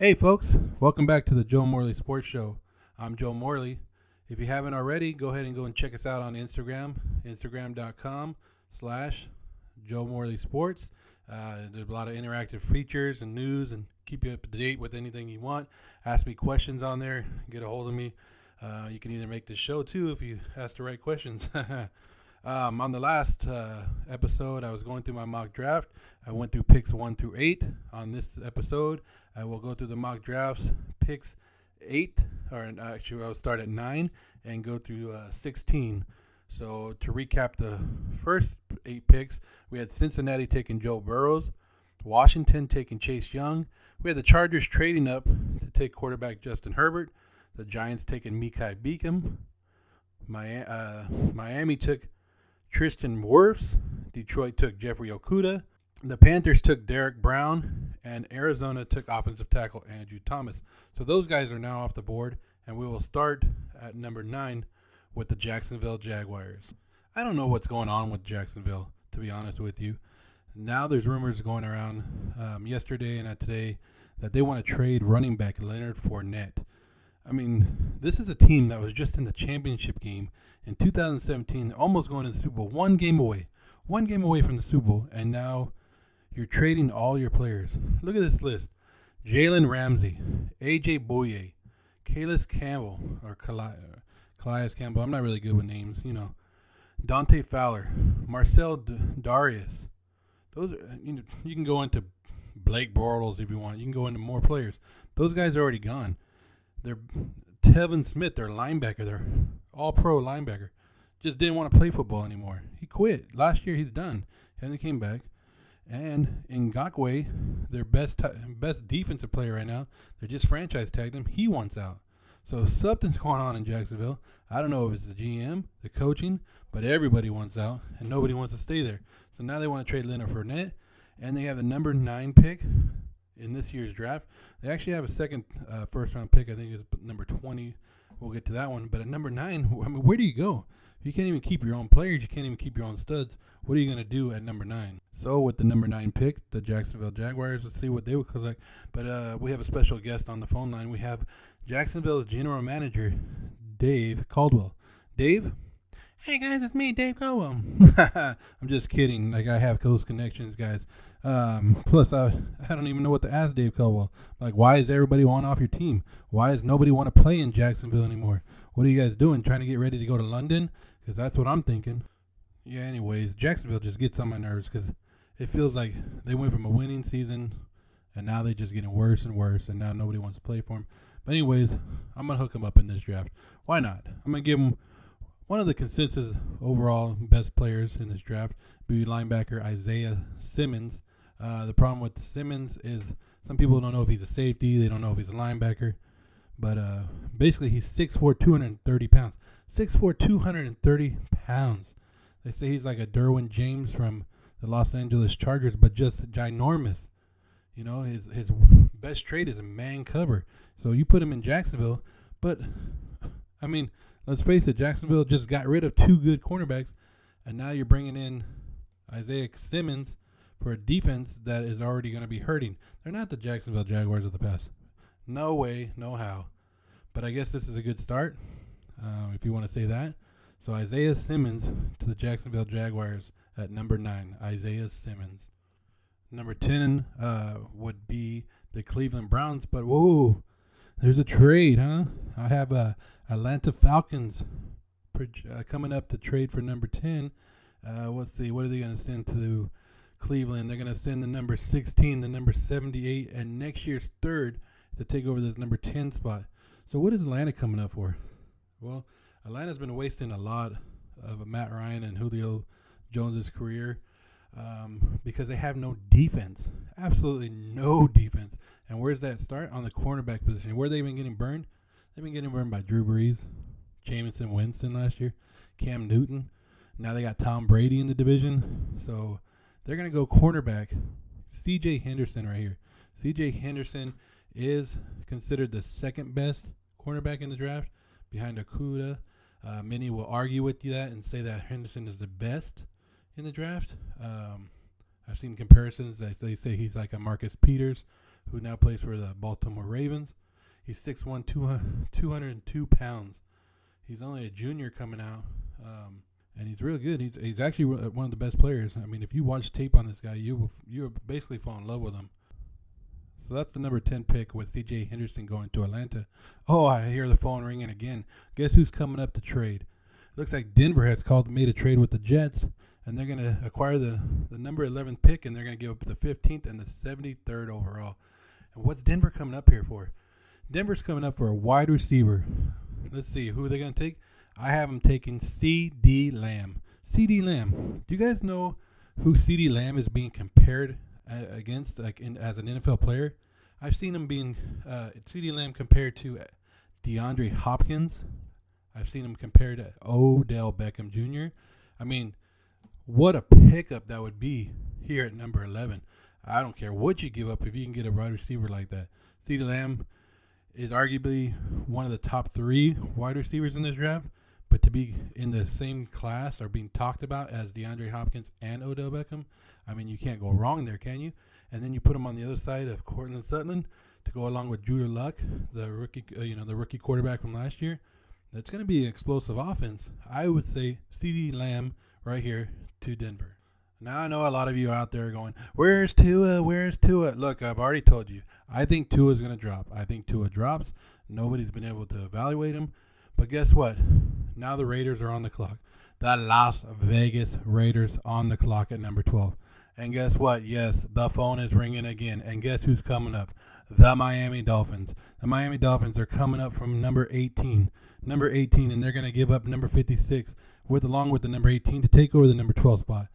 Hey, folks, welcome back to the Joe Morley Sports Show. I'm Joe Morley. If you haven't already, go ahead and go and check us out on Instagram, instagram.com/Joe Morley Sports. There's a lot of interactive features and news and keep you up to date with anything you want. Ask me questions on there, get a hold of me. You can either make this show too if you ask the right questions. On the last episode, I was going through my mock draft. I went through picks 1 through 8. On this episode, I will go through the mock drafts, picks 8, or actually I'll start at 9 and go through 16. So to recap the first 8 picks, we had Cincinnati taking Joe Burrows, Washington taking Chase Young. We had the Chargers trading up to take quarterback Justin Herbert, the Giants taking Mekhi Beckham, Miami took Tristan Wirfs, Detroit took Jeffrey Okudah, the Panthers took Derek Brown, and Arizona took offensive tackle Andrew Thomas. So those guys are now off the board, and we will start at number 9 with the Jacksonville Jaguars. I don't know what's going on with Jacksonville, to be honest with you. Now there's rumors going around yesterday and today that they want to trade running back Leonard Fournette. I mean, this is a team that was just in the championship game in 2017, almost going to the Super Bowl, one game away from the Super Bowl, and now you're trading all your players. Look at this list: Jalen Ramsey, AJ Bouye, Calais Campbell, or Calais Campbell. I'm not really good with names, Dante Fowler, Marcel Darius. Those are, you can go into Blake Bortles if you want. You can go into more players. Those guys are already gone. They're Tevin Smith, their linebacker, their all-pro linebacker, just didn't want to play football anymore. He quit. Last year, he's done. Hasn't came back. And Ngakoue, their best defensive player right now, they just franchise tagged him. He wants out. So something's going on in Jacksonville. I don't know if it's the GM, the coaching, but everybody wants out, and nobody wants to stay there. So now they want to trade Leonard Fournette, and they have the number 9 pick in this year's draft. They actually have a second first-round pick. I think it's number 20. We'll get to that one. But at number 9, where do you go? If you can't even keep your own players, you can't even keep your own studs, what are you going to do at number 9? So with the number 9 pick, the Jacksonville Jaguars, let's see what they would collect. But we have a special guest on the phone line. We have Jacksonville's general manager, Dave Caldwell. Dave? Hey guys, it's me, Dave Caldwell. I'm just kidding. Like, I have close connections, guys. Plus, I don't even know what to ask Dave Caldwell. Like, why is everybody want off your team? Why does nobody want to play in Jacksonville anymore? What are you guys doing? Trying to get ready to go to London? Because that's what I'm thinking. Yeah, anyways, Jacksonville just gets on my nerves because it feels like they went from a winning season and now they're just getting worse and worse, and now nobody wants to play for them. But anyways, I'm going to hook them up in this draft. Why not? I'm going to give them one of the consensus overall best players in this draft, be linebacker Isaiah Simmons. The problem with Simmons is some people don't know if he's a safety. They don't know if he's a linebacker. But basically, he's 6'4", 230 pounds. 6'4", 230 pounds. They say he's like a Derwin James from the Los Angeles Chargers, but just ginormous. His best trait is a man cover. So you put him in Jacksonville. But, I mean, let's face it, Jacksonville just got rid of 2 good cornerbacks, and now you're bringing in Isaiah Simmons for a defense that is already going to be hurting. They're not the Jacksonville Jaguars of the past. No way, no how. But I guess this is a good start, if you want to say that. So Isaiah Simmons to the Jacksonville Jaguars at number 9. Isaiah Simmons. Number 10 would be the Cleveland Browns. But, whoa, there's a trade, huh? I have Atlanta Falcons coming up to trade for number 10. Let's see, what are they going to send to Cleveland? They're going to send the number 16, the number 78, and next year's 3rd to take over this number 10 spot. So what is Atlanta coming up for? Well, Atlanta's been wasting a lot of Matt Ryan and Julio Jones' career because they have no defense. Absolutely no defense. And where's that start? On the cornerback position. Where they been getting burned? They've been getting burned by Drew Brees, Jameson Winston last year, Cam Newton. Now they got Tom Brady in the division. So they're going to go cornerback. C.J. Henderson right here. C.J. Henderson is considered the second best cornerback in the draft behind Okudah. Many will argue with you that and say that Henderson is the best in the draft. I've seen comparisons that they say he's like a Marcus Peters, who now plays for the Baltimore Ravens. He's 6'1", 202 pounds. He's only a junior coming out, and he's real good. He's actually one of the best players. I mean, if you watch tape on this guy, you basically fall in love with him. So that's the number 10 pick with C.J. Henderson going to Atlanta. Oh, I hear the phone ringing again. Guess who's coming up to trade? Looks like Denver has made a trade with the Jets, and they're going to acquire the number 11 pick, and they're going to give up the 15th and the 73rd overall. And what's Denver coming up here for? Denver's coming up for a wide receiver. Let's see, who are they going to take? I have them taking C.D. Lamb. C.D. Lamb. Do you guys know who C.D. Lamb is being compared against as an NFL player? I've seen him being C.D. Lamb compared to DeAndre Hopkins. I've seen him compared to Odell Beckham Jr. I mean, what a pickup that would be here at number 11. I don't care what you give up if you can get a wide receiver like that. C.D. Lamb is arguably one of the top 3 wide receivers in this draft, but to be in the same class or being talked about as DeAndre Hopkins and Odell Beckham, I mean, you can't go wrong there, can you? And then you put him on the other side of Cortland Sutton to go along with Drew Luck, the rookie, the rookie quarterback from last year. That's going to be an explosive offense. I would say C.D. Lamb right here to Denver. Now I know a lot of you out there going, where's Tua? Where's Tua? Look, I've already told you. I think Tua's going to drop. I think Tua drops. Nobody's been able to evaluate him. But guess what? Now the Raiders are on the clock. The Las Vegas Raiders on the clock at number 12. And guess what? Yes, the phone is ringing again. And guess who's coming up? The Miami Dolphins. The Miami Dolphins are coming up from number 18. Number 18, and they're going to give up number 56 along with the number 18 to take over the number 12 spot.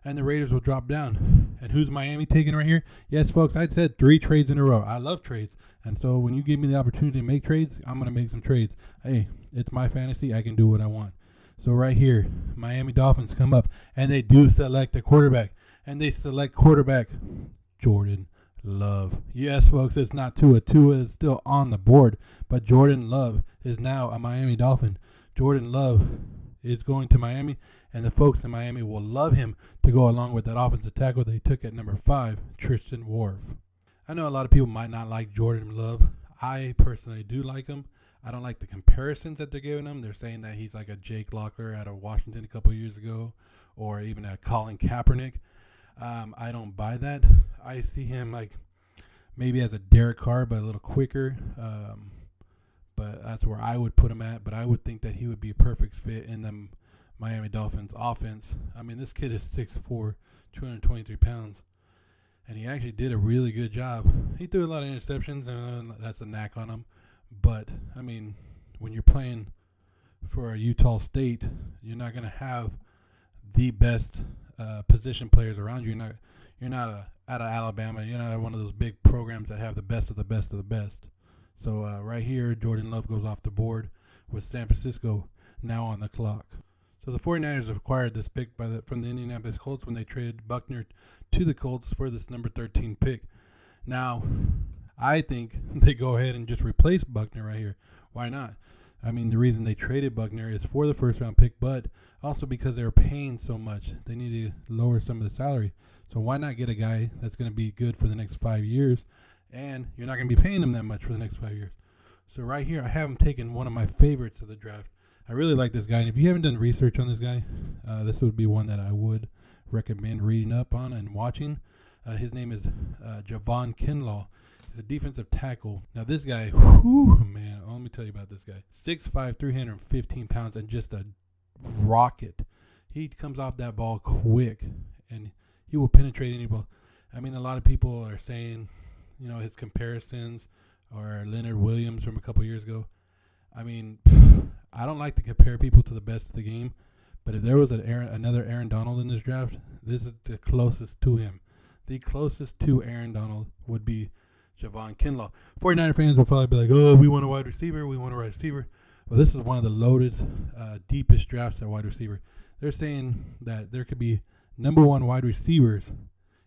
And the Raiders will drop down. And who's Miami taking right here? Yes, folks, I said 3 trades in a row. I love trades. And so when you give me the opportunity to make trades, I'm going to make some trades. Hey, it's my fantasy. I can do what I want. So right here, Miami Dolphins come up, and they do select a quarterback. And they select quarterback Jordan Love. Yes, folks, it's not Tua. Tua is still on the board, but Jordan Love is now a Miami Dolphin. Jordan Love is going to Miami, and the folks in Miami will love him to go along with that offensive tackle they took at number 5, Tristan Wirfs. I know a lot of people might not like Jordan Love. I personally do like him. I don't like the comparisons that they're giving him. They're saying that he's like a Jake Locker out of Washington a couple years ago, or even a Colin Kaepernick. I don't buy that. I see him like maybe as a Derek Carr, but a little quicker. But that's where I would put him at. But I would think that he would be a perfect fit in the Miami Dolphins offense. I mean, this kid is 6'4", 223 pounds. And he actually did a really good job. He threw a lot of interceptions, and that's a knack on him. But, I mean, when you're playing for a Utah State, you're not going to have the best position players around you. You're not out of Alabama. You're not one of those big programs that have the best of the best of the best. So right here, Jordan Love goes off the board with San Francisco now on the clock. So the 49ers acquired this pick from the Indianapolis Colts when they traded Buckner to the Colts for this number 13 pick. Now, I think they go ahead and just replace Buckner right here. Why not? I mean, the reason they traded Buckner is for the first-round pick, but also because they were paying so much. They needed to lower some of the salary. So why not get a guy that's going to be good for the next 5 years, and you're not going to be paying him that much for the next 5 years. So right here, I have him taking one of my favorites of the draft. I really like this guy, and if you haven't done research on this guy, this would be one that I would recommend reading up on and watching. His name is Javon Kinlaw. He's a defensive tackle. Now this guy, man, let me tell you about this guy. 6'5", 315 pounds, and just a rocket. He comes off that ball quick, and he will penetrate any ball. I mean, a lot of people are saying, his comparisons or Leonard Williams from a couple years ago. I mean, I don't like to compare people to the best of the game, but if there was another Aaron Donald in this draft, this is the closest to him. The closest to Aaron Donald would be Javon Kinlaw. 49er fans will probably be like, oh, we want a wide receiver. Well, this is one of the loaded, deepest drafts at wide receiver. They're saying that there could be number 1 wide receivers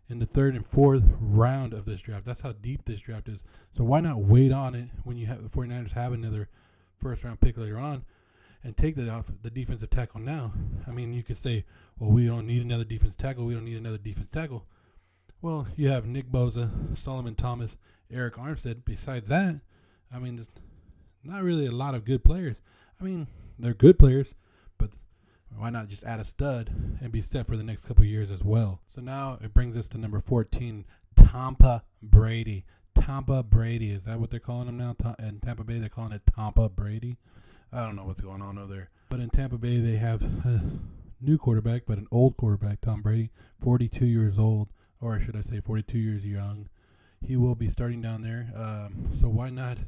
in the 3rd and 4th round of this draft. That's how deep this draft is. So why not wait on it when you have the 49ers have another first-round pick later on and take that off the defensive tackle now? I mean, you could say, well, we don't need another defensive tackle. Well, you have Nick Bosa, Solomon Thomas, Eric Armstead. Besides that, I mean, there's not really a lot of good players. I mean, they're good players, but why not just add a stud and be set for the next couple of years as well? So now it brings us to number 14, Tampa Brady. Tampa Brady, is that what they're calling him now? In Tampa Bay, they're calling it Tampa Brady. I don't know what's going on over there. But in Tampa Bay, they have a new quarterback, but an old quarterback, Tom Brady, 42 years old, or should I say 42 years young. He will be starting down there, so why not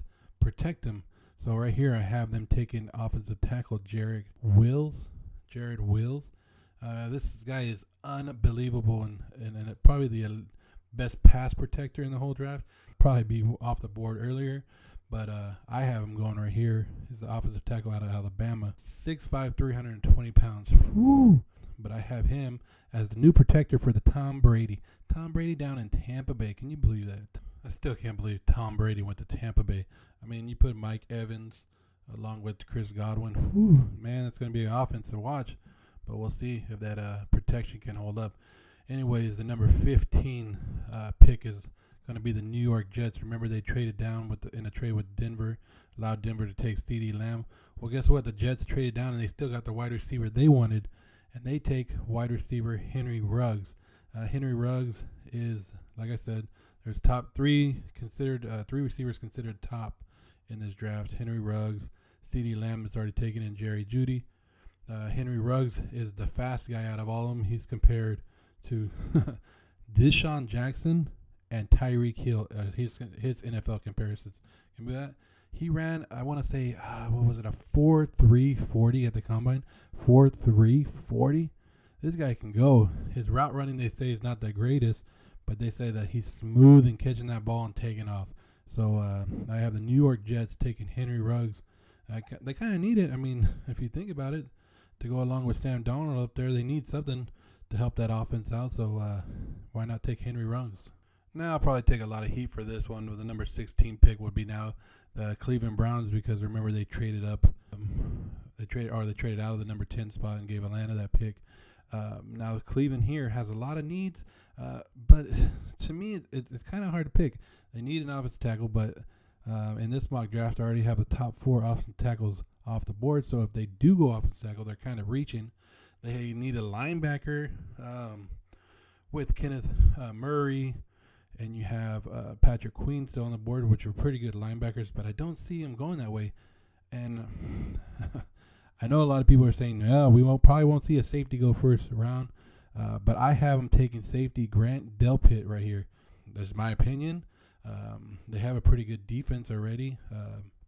protect him? So right here, I have them taking offensive tackle Jared Wills. This guy is unbelievable and probably the best pass protector in the whole draft. Probably be off the board earlier, but I have him going right here. He's the offensive tackle out of Alabama, 6'5", 320 pounds. Woo! But I have him as the new protector for the Tom Brady. Tom Brady down in Tampa Bay. Can you believe that? I still can't believe Tom Brady went to Tampa Bay. I mean, you put Mike Evans along with Chris Godwin. Whew, man, it's going to be an offense to watch. But we'll see if that protection can hold up. Anyways, the number 15 pick is going to be the New York Jets. Remember, they traded down in a trade with Denver, allowed Denver to take CeeDee Lamb. Well, guess what? The Jets traded down, and they still got the wide receiver they wanted, and they take wide receiver Henry Ruggs. Henry Ruggs is, like I said, there's top three receivers considered top in this draft. Henry Ruggs, CeeDee Lamb is already taken, and Jerry Jeudy. Henry Ruggs is the fast guy out of all of them. He's compared to Deshaun Jackson and Tyreek Hill. His NFL comparisons. Remember that? He ran, I want to say, what was it, a 4.340 at the combine? 4.340? This guy can go. His route running, they say, is not the greatest, but they say that he's smooth in catching that ball and taking off. So I have the New York Jets taking Henry Ruggs. They kind of need it. I mean, if you think about it, to go along with Sam Darnold up there, they need something to help that offense out. So why not take Henry Ruggs? Now I'll probably take a lot of heat for this one. With the number 16 pick would be now the Cleveland Browns, because remember they traded up. They traded out of the number 10 spot and gave Atlanta that pick. Now Cleveland here has a lot of needs, but to me it's kind of hard to pick. They need an offensive tackle, but in this mock draft I already have the top 4 offensive tackles off the board. So if they do go offensive tackle, they're kind of reaching. They need a linebacker with Kenneth Murray, and you have Patrick Queen still on the board, which are pretty good linebackers, but I don't see him going that way. And I know a lot of people are saying, no, we probably won't see a safety go first round, but I have him taking safety Grant Delpit right here. That's my opinion. They have a pretty good defense already,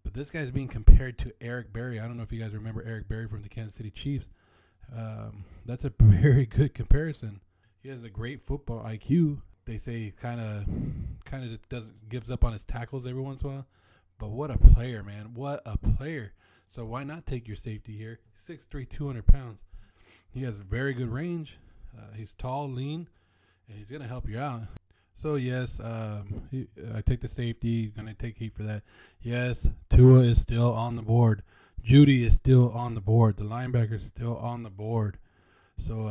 but this guy's being compared to Eric Berry. I don't know if you guys remember Eric Berry from the Kansas City Chiefs. That's a very good comparison. He has a great football IQ. They say he kind of gives up on his tackles every once in a while. But what a player, man. What a player. So why not take your safety here? 6'3", 200 pounds. He has very good range. He's tall, lean, and he's going to help you out. So, yes, I take the safety. Going to take heat for that. Yes, Tua is still on the board. Jeudy is still on the board. The linebacker is still on the board. So,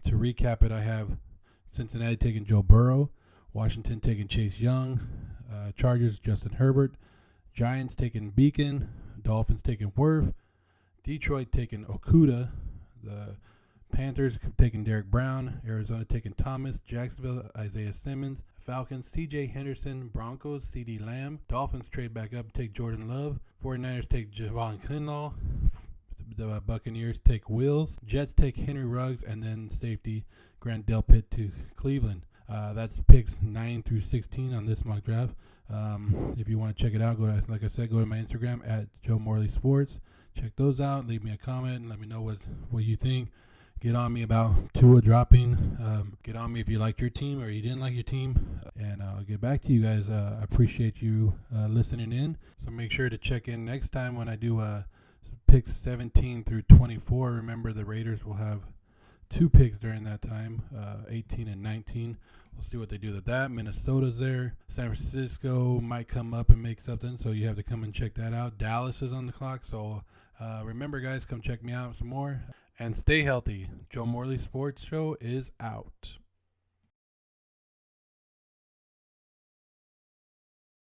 to recap it, I have Cincinnati taking Joe Burrow, Washington taking Chase Young, Chargers Justin Herbert, Giants taking Beacon, Dolphins taking Wirth, Detroit taking Okudah, the Panthers taking Derek Brown, Arizona taking Thomas, Jacksonville Isaiah Simmons, Falcons CJ Henderson, Broncos CeeDee Lamb, Dolphins trade back up, take Jordan Love, 49ers take Javon Kinlaw, the Buccaneers take Wills, Jets take Henry Ruggs, and then safety Grant Delpit to Cleveland. That's picks 9 through 16 on this mock draft. If you want to check it out, go to my Instagram at Joe Morley Sports. Check those out. Leave me a comment and let me know what you think. Get on me about Tua dropping. Get on me if you liked your team or you didn't like your team. And I'll get back to you guys. I appreciate you listening in. So make sure to check in next time when I do picks 17 through 24. Remember, the Raiders will have 2 picks during that time, 18 and 19. We'll see what they do with that. Minnesota's there. San Francisco might come up and make something, so you have to come and check that out. Dallas is on the clock, so remember, guys, come check me out some more. And stay healthy. Joe Morley Sports Show is out.